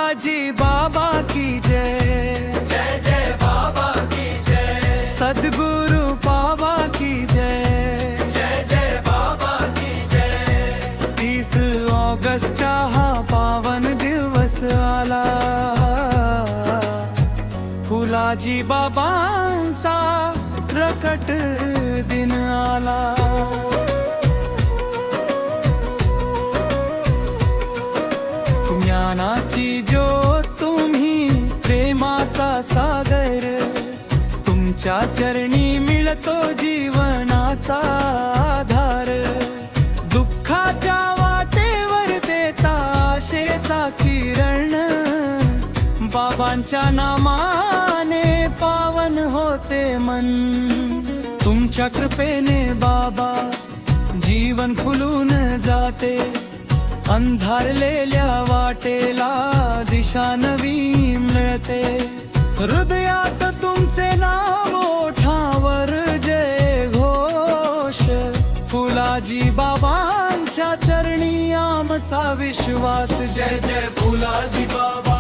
फुलाजी बाबा की जय, जय जय बाबा की जय, सद्गुरु बाबा की जय, जय जय बाबा की जय। 30 ऑगस्टचा हा पावन दिवस आला, फुलाजी बाबांचा प्रकट दिन आला। ज्ञानाची ज्योत तुम्ही, प्रेमाचा सागर, तुमच्या चरणी मिळतो जीवनाचा आधार। दुःखाच्या वाटेवर देता आशेचा किरण, बाबांच्या नामाने पावन होते मन। तुमच्या कृपेने बाबा जीवन फुलून जाते, अंधारलेल्या वाटेला दिशा नवी मिळते। हृदयात तुमचे नाव ओठावर जय घोष, फुलाजी बाबांच्या चरणी आमचा विश्वास। जय जय फुलाजी बाबा।